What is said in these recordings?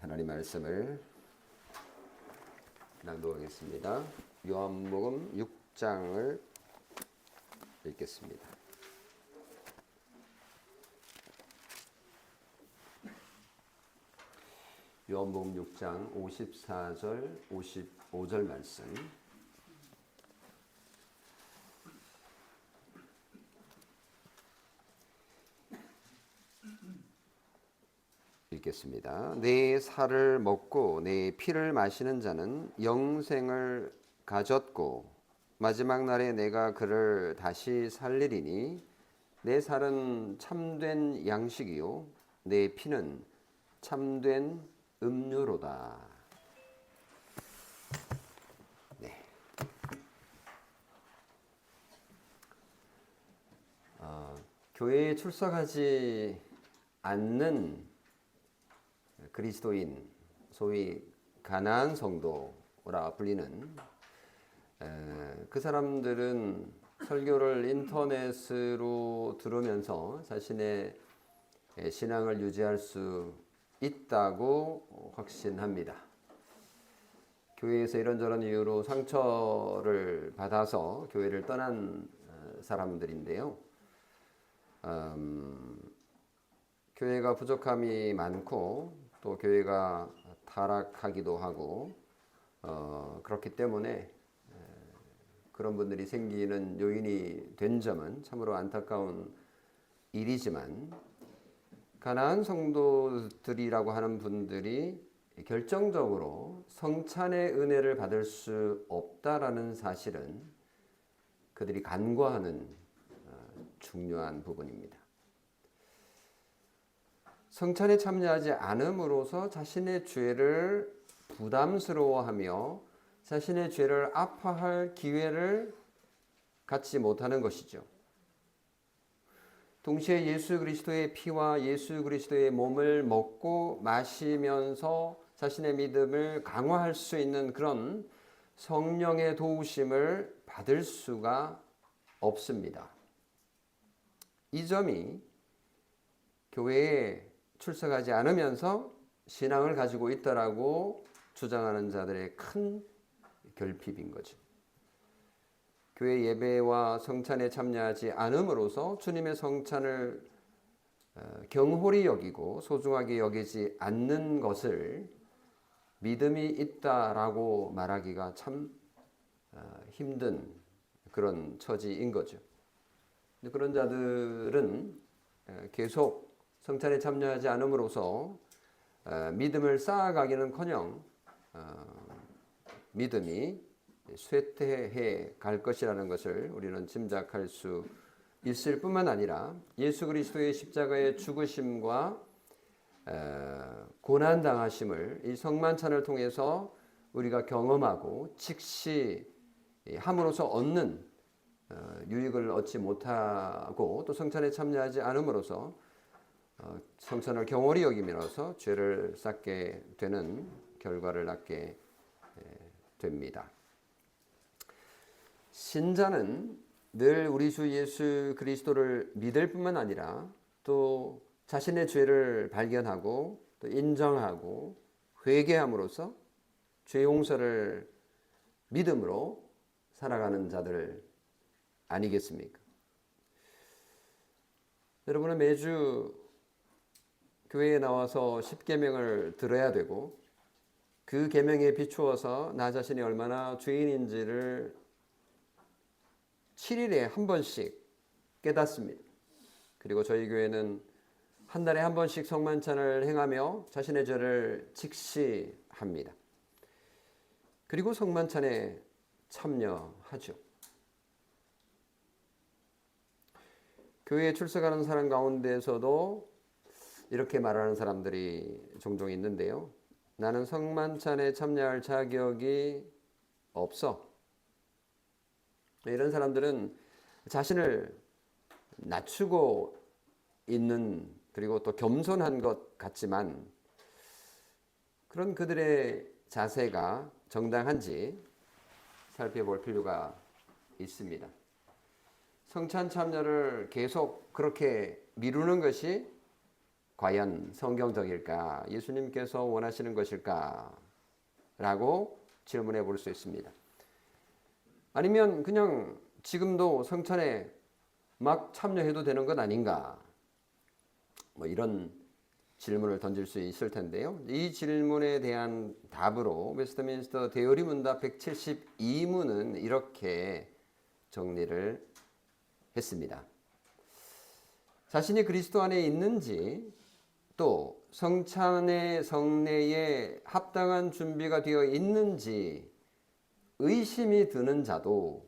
하나님 말씀을 낭독하겠습니다. 요한복음 6장을 읽겠습니다. 요한복음 6장 54절, 55절 말씀 읽겠습니다. 내 살을 먹고 내 피를 마시는 자는 영생을 가졌고 마지막 날에 내가 그를 다시 살리리니 내 살은 참된 양식이요 내 피는 참된 음료로다. 네. 교회에 출석하지 않는 그리스도인, 소위 가나안 성도라 불리는 그 사람들은 설교를 인터넷으로 들으면서 자신의 신앙을 유지할 수 있다고 확신합니다. 교회에서 이런저런 이유로 상처를 받아서 교회를 떠난 사람들인데요. 교회가 부족함이 많고 또 교회가 타락하기도 하고 그렇기 때문에 그런 분들이 생기는 요인이 된 점은 참으로 안타까운 일이지만 가나안 성도들이라고 하는 분들이 결정적으로 성찬의 은혜를 받을 수 없다라는 사실은 그들이 간과하는 중요한 부분입니다. 성찬에 참여하지 않음으로써 자신의 죄를 부담스러워하며 자신의 죄를 아파할 기회를 갖지 못하는 것이죠. 동시에 예수 그리스도의 피와 예수 그리스도의 몸을 먹고 마시면서 자신의 믿음을 강화할 수 있는 그런 성령의 도우심을 받을 수가 없습니다. 이 점이 교회에 출석하지 않으면서 신앙을 가지고 있다라고 주장하는 자들의 큰 결핍인 거죠. 교회 예배와 성찬에 참여하지 않음으로써 주님의 성찬을 경홀히 여기고 소중하게 여기지 않는 것을 믿음이 있다라고 말하기가 참 힘든 그런 처지인 거죠. 그런 자들은 계속 성찬에 참여하지 않음으로써 믿음을 쌓아가기는커녕 믿음이 쇠퇴해 갈 것이라는 것을 우리는 짐작할 수 있을 뿐만 아니라 예수 그리스도의 십자가의 죽으심과 고난당하심을 이 성만찬을 통해서 우리가 경험하고 즉시 함으로써 얻는 유익을 얻지 못하고 또 성찬에 참여하지 않음으로써 성찬을 경홀히 여김으로써 죄를 쌓게 되는 결과를 낳게 됩니다. 신자는 늘 우리 주 예수 그리스도를 믿을 뿐만 아니라 또 자신의 죄를 발견하고 또 인정하고 회개함으로써 죄 용서를 믿음으로 살아가는 자들 아니겠습니까? 여러분은 매주 교회에 나와서 10계명을 들어야 되고 그 계명에 비추어서 나 자신이 얼마나 죄인인지를 7일에 한 번씩 깨닫습니다. 그리고 저희 교회는 한 달에 한 번씩 성만찬을 행하며 자신의 죄를 직시합니다. 그리고 성만찬에 참여하죠. 교회에 출석하는 사람 가운데에서도 이렇게 말하는 사람들이 종종 있는데요. 나는 성만찬에 참여할 자격이 없어. 이런 사람들은 자신을 낮추고 있는 그리고 또 겸손한 것 같지만 그런 그들의 자세가 정당한지 살펴볼 필요가 있습니다. 성찬 참여를 계속 그렇게 미루는 것이 과연 성경적일까? 예수님께서 원하시는 것일까? 라고 질문해 볼 수 있습니다. 아니면 그냥 지금도 성찬에 막 참여해도 되는 것 아닌가? 뭐 이런 질문을 던질 수 있을 텐데요. 이 질문에 대한 답으로 웨스트민스터 대요리 문답 172문은 이렇게 정리를 했습니다. 자신이 그리스도 안에 있는지 또 성찬의 성례에 합당한 준비가 되어 있는지 의심이 드는 자도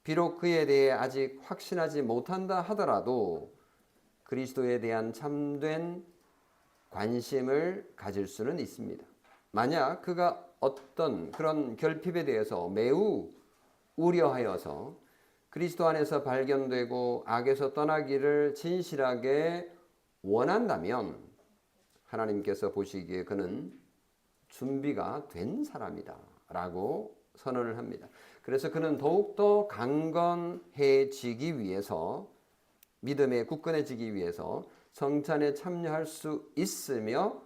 비록 그에 대해 아직 확신하지 못한다 하더라도 그리스도에 대한 참된 관심을 가질 수는 있습니다. 만약 그가 어떤 그런 결핍에 대해서 매우 우려하여서 그리스도 안에서 발견되고 악에서 떠나기를 진실하게 원한다면 하나님께서 보시기에 그는 준비가 된 사람이다 라고 선언을 합니다. 그래서 그는 더욱더 강건해지기 위해서 믿음에 굳건해지기 위해서 성찬에 참여할 수 있으며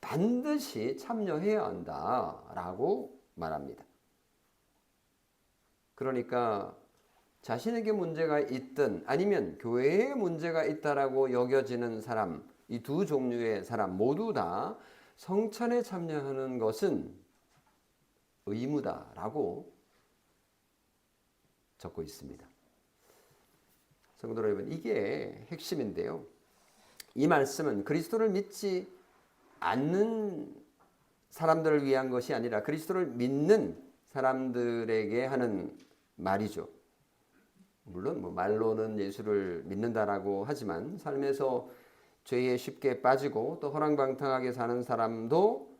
반드시 참여해야 한다라고 말합니다. 그러니까 자신에게 문제가 있든 아니면 교회에 문제가 있다라고 여겨지는 사람, 이 두 종류의 사람 모두 다 성찬에 참여하는 것은 의무다라고 적고 있습니다. 성도 여러분, 이게 핵심인데요. 이 말씀은 그리스도를 믿지 않는 사람들을 위한 것이 아니라 그리스도를 믿는 사람들에게 하는 말이죠. 물론 뭐 말로는 예수를 믿는다라고 하지만 삶에서 죄에 쉽게 빠지고 또 허랑방탕하게 사는 사람도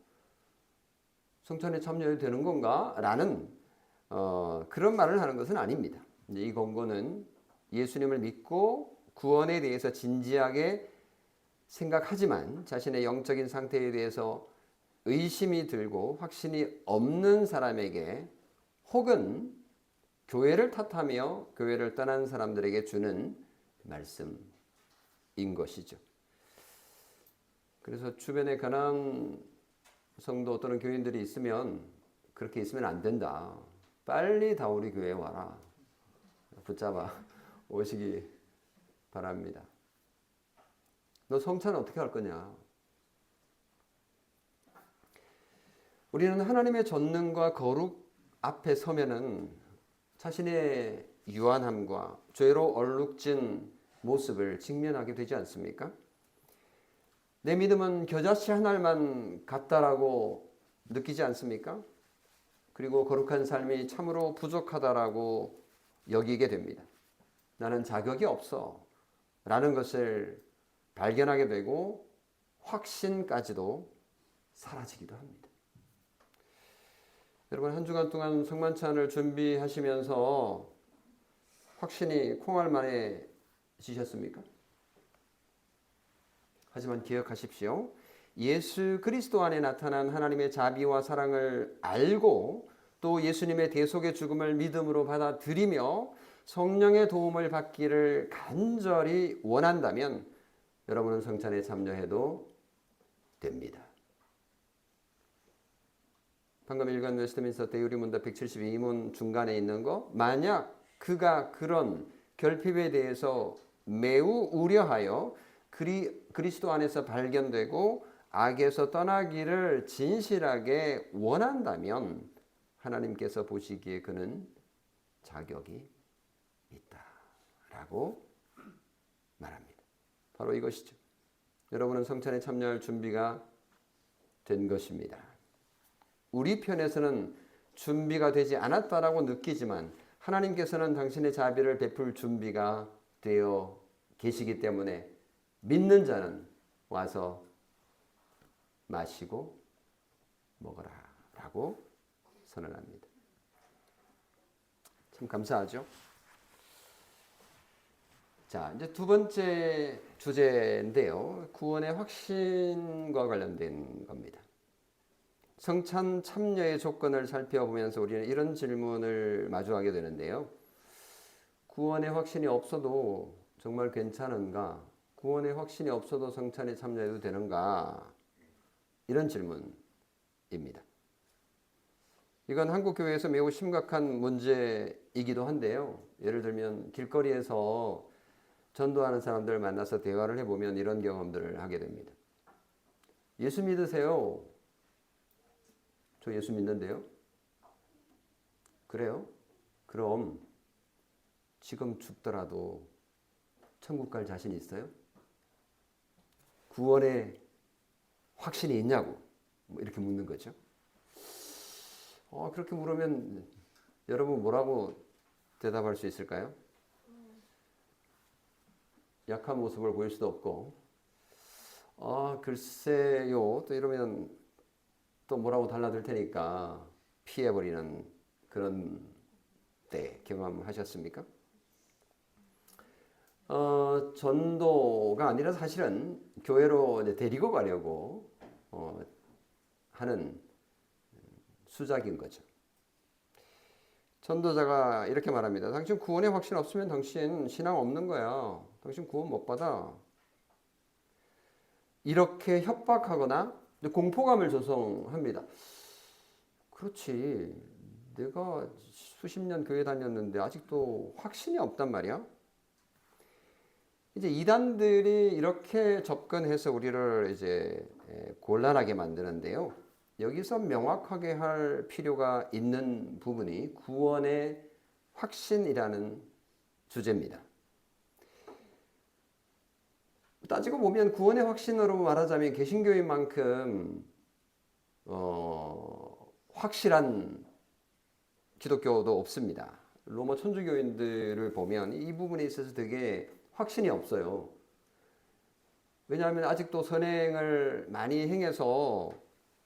성찬에 참여해도 되는 건가? 라는 그런 말을 하는 것은 아닙니다. 이 권고는 예수님을 믿고 구원에 대해서 진지하게 생각하지만 자신의 영적인 상태에 대해서 의심이 들고 확신이 없는 사람에게 혹은 교회를 탓하며 교회를 떠난 사람들에게 주는 말씀인 것이죠. 그래서 주변에 가난한 성도 또는 교인들이 있으면 그렇게 있으면 안 된다. 빨리 다 우리 교회에 와라. 붙잡아 오시기 바랍니다. 너 성찬 어떻게 할 거냐? 우리는 하나님의 전능과 거룩 앞에 서면은 자신의 유한함과 죄로 얼룩진 모습을 직면하게 되지 않습니까? 내 믿음은 겨자씨 한 알만 같다라고 느끼지 않습니까? 그리고 거룩한 삶이 참으로 부족하다라고 여기게 됩니다. 나는 자격이 없어 라는 것을 발견하게 되고 확신까지도 사라지기도 합니다. 여러분, 한 주간 동안 성만찬을 준비하시면서 확신이 콩알만해지셨습니까? 하지만 기억하십시오. 예수 그리스도 안에 나타난 하나님의 자비와 사랑을 알고 또 예수님의 대속의 죽음을 믿음으로 받아들이며 성령의 도움을 받기를 간절히 원한다면 여러분은 성찬에 참여해도 됩니다. 방금 읽은 웨스트민스터 대요리 문답 172문 중간에 있는 거, 만약 그가 그런 결핍에 대해서 매우 우려하여 그리스도 안에서 발견되고 악에서 떠나기를 진실하게 원한다면 하나님께서 보시기에 그는 자격이 있다라고 말합니다. 바로 이것이죠. 여러분은 성찬에 참여할 준비가 된 것입니다. 우리 편에서는 준비가 되지 않았다라고 느끼지만 하나님께서는 당신의 자비를 베풀 준비가 되어 계시기 때문에 믿는 자는 와서 마시고 먹어라 라고 선언합니다. 참 감사하죠? 자, 이제 두 번째 주제인데요. 구원의 확신과 관련된 겁니다. 성찬 참여의 조건을 살펴보면서 우리는 이런 질문을 마주하게 되는데요. 구원의 확신이 없어도 정말 괜찮은가? 구원의 확신이 없어도 성찬에 참여해도 되는가? 이런 질문입니다. 이건 한국 교회에서 매우 심각한 문제이기도 한데요. 예를 들면 길거리에서 전도하는 사람들 만나서 대화를 해보면 이런 경험들을 하게 됩니다. 예수 믿으세요? 저 예수 믿는데요. 그래요? 그럼 지금 죽더라도 천국 갈 자신 있어요? 구원의 확신이 있냐고 이렇게 묻는 거죠. 그렇게 물으면 여러분 뭐라고 대답할 수 있을까요? 약한 모습을 보일 수도 없고 글쎄요 또 이러면 또 뭐라고 달라들 테니까 피해버리는 그런 때 경험하셨습니까? 전도가 아니라 사실은 교회로 이제 데리고 가려고 하는 수작인 거죠. 전도자가 이렇게 말합니다. 당신 구원의 확신 없으면 당신 신앙 없는 거야. 당신 구원 못 받아. 이렇게 협박하거나 공포감을 조성합니다. 그렇지. 내가 수십 년 교회 다녔는데 아직도 확신이 없단 말이야. 이제 이단들이 이렇게 접근해서 우리를 이제 곤란하게 만드는데요. 여기서 명확하게 할 필요가 있는 부분이 구원의 확신이라는 주제입니다. 따지고 보면 구원의 확신으로 말하자면 개신교인만큼 확실한 기독교도 없습니다. 로마 천주교인들을 보면 이 부분에 있어서 되게 확신이 없어요. 왜냐하면 아직도 선행을 많이 행해서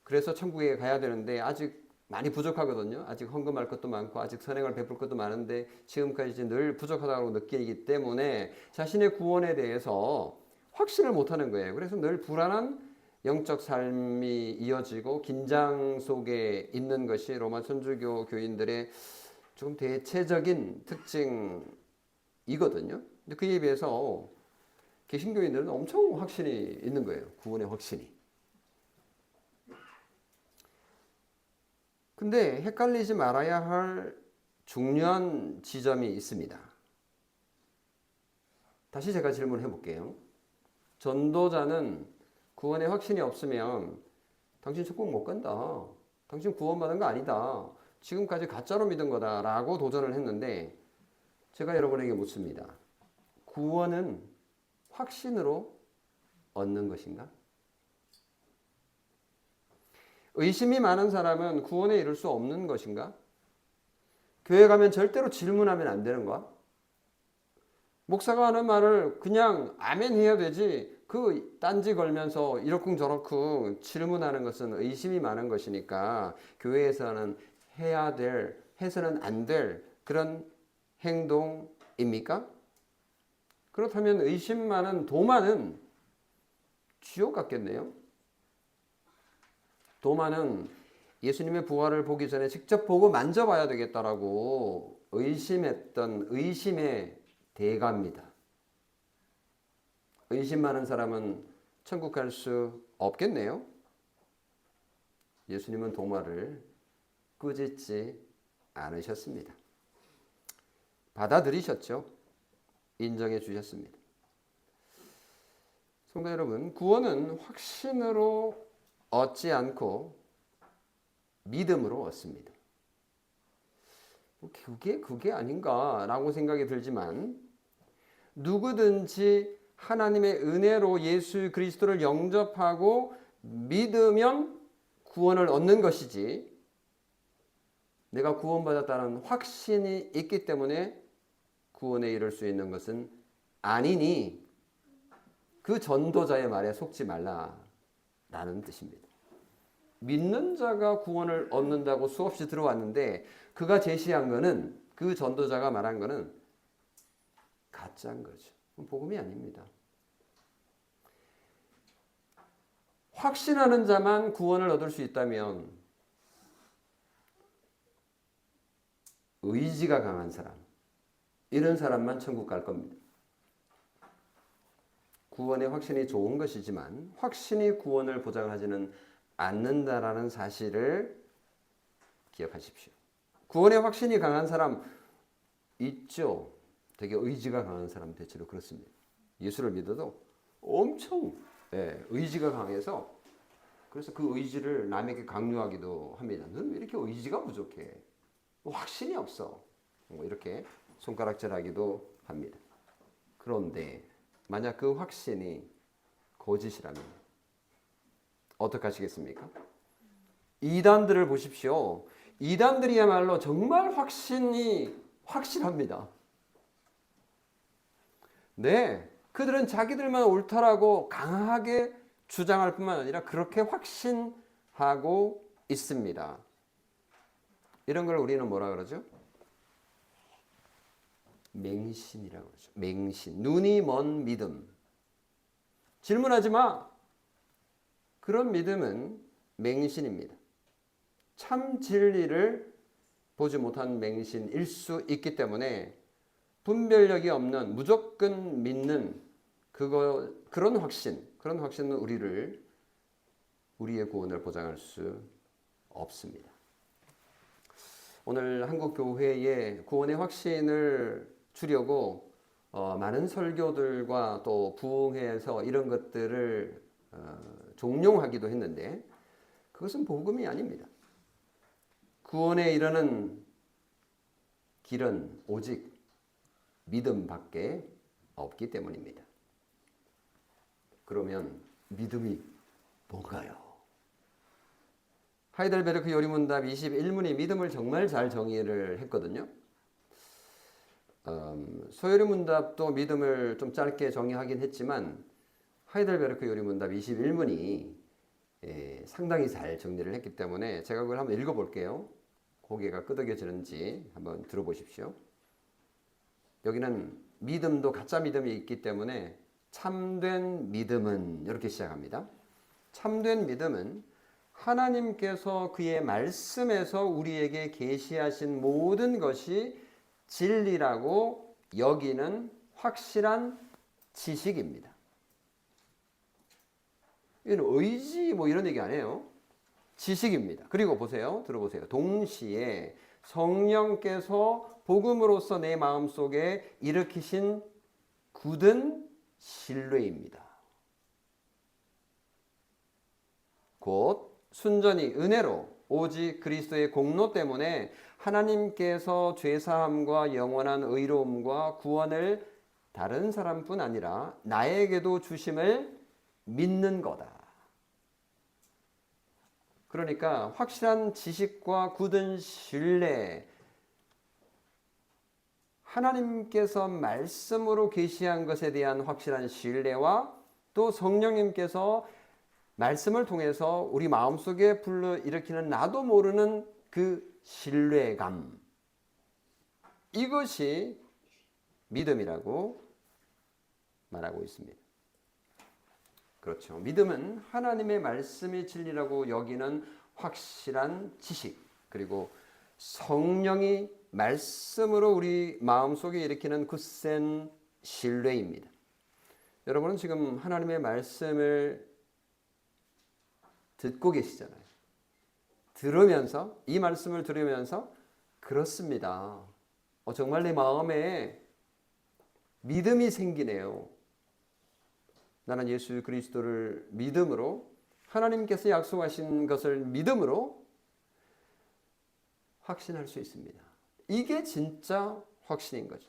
그래서 천국에 가야 되는데 아직 많이 부족하거든요. 아직 헌금할 것도 많고 아직 선행을 베풀 것도 많은데 지금까지 늘 부족하다고 느끼기 때문에 자신의 구원에 대해서 확신을 못하는 거예요. 그래서 늘 불안한 영적 삶이 이어지고 긴장 속에 있는 것이 로마 천주교 교인들의 좀 대체적인 특징이거든요. 근데 그에 비해서 개신교인들은 엄청 확신이 있는 거예요. 구원의 확신이. 근데 헷갈리지 말아야 할 중요한 지점이 있습니다. 다시 제가 질문해 볼게요. 전도자는 구원의 확신이 없으면 당신 천국 못 간다. 당신 구원받은 거 아니다. 지금까지 가짜로 믿은 거다 라고 도전을 했는데 제가 여러분에게 묻습니다. 구원은 확신으로 얻는 것인가? 의심이 많은 사람은 구원에 이를 수 없는 것인가? 교회 가면 절대로 질문하면 안 되는 거야? 목사가 하는 말을 그냥 아멘 해야 되지 그 딴지 걸면서 이러쿵저러쿵 질문하는 것은 의심이 많은 것이니까 교회에서는 해야 될, 해서는 안 될 그런 행동입니까? 그렇다면 의심 많은 도마는 지옥 같겠네요. 도마는 예수님의 부활을 보기 전에 직접 보고 만져봐야 되겠다라고 의심했던 의심의 대가입니다. 의심 많은 사람은 천국 갈 수 없겠네요. 예수님은 도마를 꾸짖지 않으셨습니다. 받아들이셨죠. 인정해 주셨습니다. 성도 여러분, 구원은 확신으로 얻지 않고 믿음으로 얻습니다. 그게 아닌가라고 생각이 들지만 누구든지 하나님의 은혜로 예수 그리스도를 영접하고 믿으면 구원을 얻는 것이지 내가 구원받았다는 확신이 있기 때문에 구원에 이를 수 있는 것은 아니니 그 전도자의 말에 속지 말라라는 뜻입니다. 믿는 자가 구원을 얻는다고 수없이 들어왔는데 그가 제시한 거는 그 전도자가 말한 거는 가짜인 거죠. 복음이 아닙니다. 확신하는 자만 구원을 얻을 수 있다면 의지가 강한 사람, 이런 사람만 천국 갈 겁니다. 구원의 확신이 좋은 것이지만 확신이 구원을 보장하지는 않는다라는 사실을 기억하십시오. 구원의 확신이 강한 사람 있죠. 되게 의지가 강한 사람 대체로 그렇습니다. 예수를 믿어도 엄청 의지가 강해서 그래서 그 의지를 남에게 강요하기도 합니다. 너는 왜 이렇게 의지가 부족해? 확신이 없어. 뭐 이렇게 손가락질하기도 합니다. 그런데 만약 그 확신이 거짓이라면 어떻게 하시겠습니까? 이단들을 보십시오. 이단들이야말로 정말 확신이 확실합니다. 네, 그들은 자기들만 옳다라고 강하게 주장할 뿐만 아니라 그렇게 확신하고 있습니다. 이런 걸 우리는 뭐라 그러죠? 맹신이라고 그러죠. 맹신. 눈이 먼 믿음. 질문하지 마. 그런 믿음은 맹신입니다. 참 진리를 보지 못한 맹신일 수 있기 때문에 분별력이 없는 무조건 믿는 그런 확신은 우리의 구원을 보장할 수 없습니다. 오늘 한국 교회에 구원의 확신을 주려고 많은 설교들과 또 부흥회에서 이런 것들을 종용하기도 했는데 그것은 복음이 아닙니다. 구원에 이르는 길은 오직 믿음밖에 없기 때문입니다. 그러면 믿음이 뭔가요? 하이델베르크 요리문답 21문이 믿음을 정말 잘 정의를 했거든요. 소요리문답도 믿음을 좀 짧게 정의하긴 했지만 하이델베르크 요리문답 21문이 상당히 잘 정리를 했기 때문에 제가 그걸 한번 읽어볼게요. 고개가 끄덕여지는지 한번 들어보십시오. 여기는 믿음도 가짜 믿음이 있기 때문에 참된 믿음은 이렇게 시작합니다. 참된 믿음은 하나님께서 그의 말씀에서 우리에게 계시하신 모든 것이 진리라고 여기는 확실한 지식입니다. 이건 의지 뭐 이런 얘기 아니에요. 지식입니다. 그리고 보세요. 들어보세요. 동시에 성령께서 복음으로써 내 마음속에 일으키신 굳은 신뢰입니다. 곧 순전히 은혜로 오직 그리스도의 공로 때문에 하나님께서 죄사함과 영원한 의로움과 구원을 다른 사람뿐 아니라 나에게도 주심을 믿는 거다. 그러니까 확실한 지식과 굳은 신뢰, 하나님께서 말씀으로 계시한 것에 대한 확실한 신뢰와 또 성령님께서 말씀을 통해서 우리 마음속에 불러일으키는 나도 모르는 그 신뢰감, 이것이 믿음이라고 말하고 있습니다. 그렇죠. 믿음은 하나님의 말씀이 진리라고 여기는 확실한 지식, 그리고 성령이 말씀으로 우리 마음속에 일으키는 굳센 신뢰입니다. 여러분은 지금 하나님의 말씀을 듣고 계시잖아요. 들으면서, 이 말씀을 들으면서 그렇습니다. 정말 내 마음에 믿음이 생기네요. 나는 예수 그리스도를 믿음으로, 하나님께서 약속하신 것을 믿음으로 확신할 수 있습니다. 이게 진짜 확신인 거죠.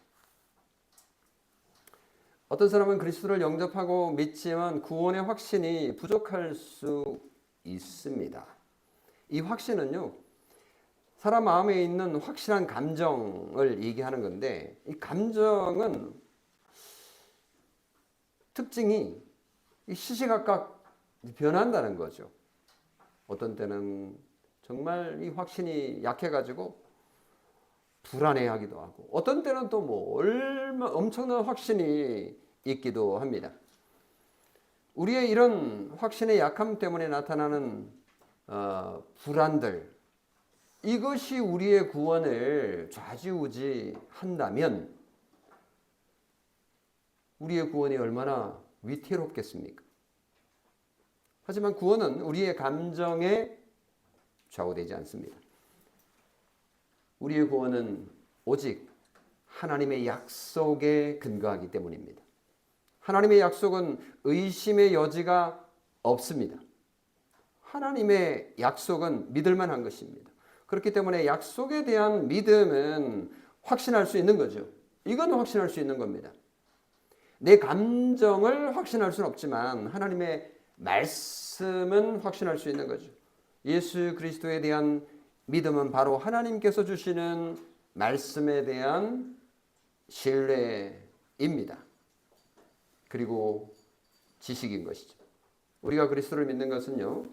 어떤 사람은 그리스도를 영접하고 믿지만 구원의 확신이 부족할 수 있습니다. 이 확신은요, 사람 마음에 있는 확실한 감정을 얘기하는 건데, 이 감정은 특징이 시시각각 변한다는 거죠. 어떤 때는 정말 이 확신이 약해가지고 불안해하기도 하고, 어떤 때는 또 뭐 엄청난 확신이 있기도 합니다. 우리의 이런 확신의 약함 때문에 나타나는 불안들, 이것이 우리의 구원을 좌지우지한다면 우리의 구원이 얼마나 위태롭겠습니까? 하지만 구원은 우리의 감정에 좌우되지 않습니다. 우리의 구원은 오직 하나님의 약속에 근거하기 때문입니다. 하나님의 약속은 의심의 여지가 없습니다. 하나님의 약속은 믿을 만한 것입니다. 그렇기 때문에 약속에 대한 믿음은 확신할 수 있는 거죠. 이건 확신할 수 있는 겁니다. 내 감정을 확신할 수는 없지만 하나님의 말씀은 확신할 수 있는 거죠. 예수 그리스도에 대한 믿음은 바로 하나님께서 주시는 말씀에 대한 신뢰입니다. 그리고 지식인 것이죠. 우리가 그리스도를 믿는 것은요,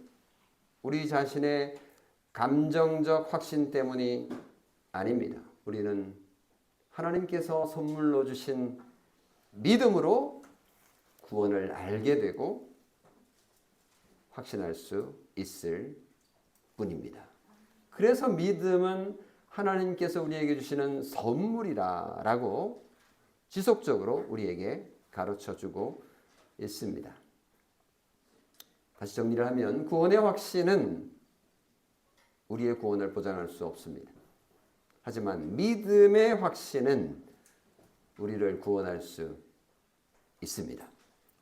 우리 자신의 감정적 확신 때문이 아닙니다. 우리는 하나님께서 선물로 주신 믿음으로 구원을 알게 되고 확신할 수 있을 뿐입니다. 그래서 믿음은 하나님께서 우리에게 주시는 선물이라고 지속적으로 우리에게 가르쳐주고 있습니다. 다시 정리를 하면 구원의 확신은 우리의 구원을 보장할 수 없습니다. 하지만 믿음의 확신은 우리를 구원할 수 있습니다.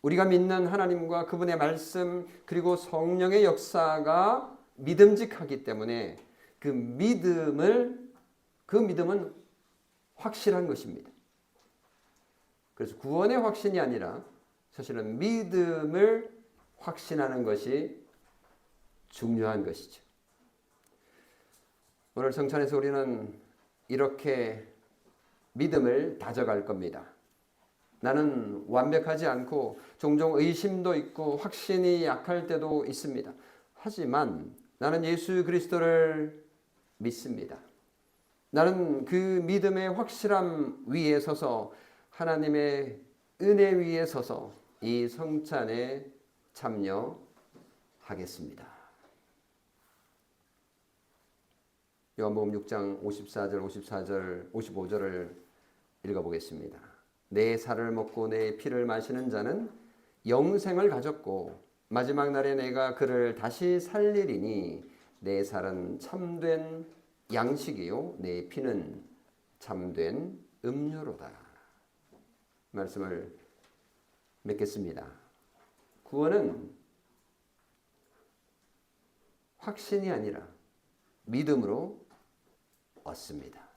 우리가 믿는 하나님과 그분의 말씀 그리고 성령의 역사가 믿음직하기 때문에 그 믿음은 확실한 것입니다. 그래서 구원의 확신이 아니라 사실은 믿음을 확신하는 것이 중요한 것이죠. 오늘 성찬에서 우리는 이렇게 믿음을 다져갈 겁니다. 나는 완벽하지 않고 종종 의심도 있고 확신이 약할 때도 있습니다. 하지만 나는 예수 그리스도를 믿습니다. 나는 그 믿음의 확실함 위에 서서 하나님의 은혜 위에 서서 이 성찬에 참여하겠습니다. 요한복음 6장 54절, 55절을 읽어보겠습니다. 내 살을 먹고 내 피를 마시는 자는 영생을 가졌고 마지막 날에 내가 그를 다시 살리리니 내 살은 참된 양식이요 내 피는 참된 음료로다. 말씀을 맺겠습니다. 구원은 확신이 아니라 믿음으로 얻습니다.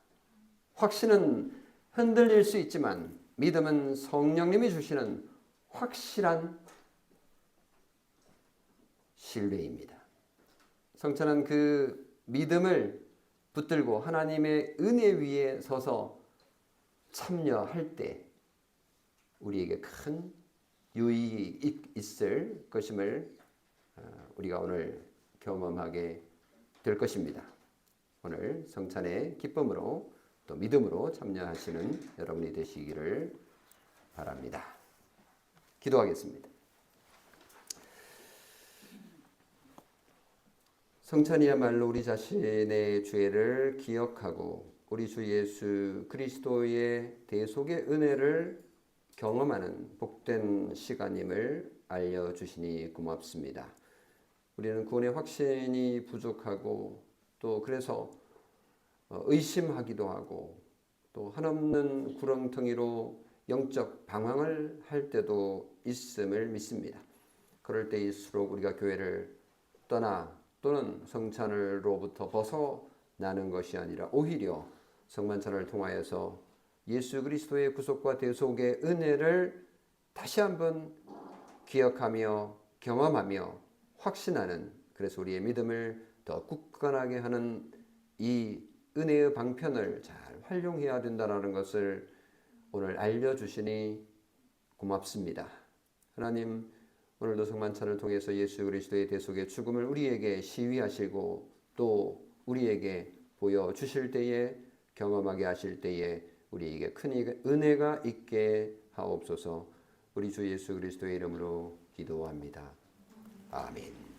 확신은 흔들릴 수 있지만 믿음은 성령님이 주시는 확실한 신뢰입니다. 성찬은 그 믿음을 붙들고 하나님의 은혜 위에 서서 참여할 때 우리에게 큰 유익이 있을 것임을 우리가 오늘 경험하게 될 것입니다. 오늘 성찬의 기쁨으로 또 믿음으로 참여하시는 여러분이 되시기를 바랍니다. 기도하겠습니다. 성찬이야말로 우리 자신의 죄를 기억하고 우리 주 예수 그리스도의 대속의 은혜를 경험하는 복된 시간임을 알려주시니 고맙습니다. 우리는 구원의 확신이 부족하고 또 그래서 의심하기도 하고 또 한없는 구렁텅이로 영적 방황을 할 때도 있음을 믿습니다. 그럴 때일수록 우리가 교회를 떠나 또는 성찬으로부터 벗어나는 것이 아니라 오히려 성만찬을 통하여서 예수 그리스도의 구속과 대속의 은혜를 다시 한번 기억하며 경험하며 확신하는, 그래서 우리의 믿음을 더 굳건하게 하는 이 은혜의 방편을 잘 활용해야 된다는 것을 오늘 알려주시니 고맙습니다. 하나님, 오늘도 성만찬을 통해서 예수 그리스도의 대속의 죽음을 우리에게 시위하시고 또 우리에게 보여주실 때에, 경험하게 하실 때에 우리에게 큰 은혜가 있게 하옵소서. 우리 주 예수 그리스도의 이름으로 기도합니다. 아멘.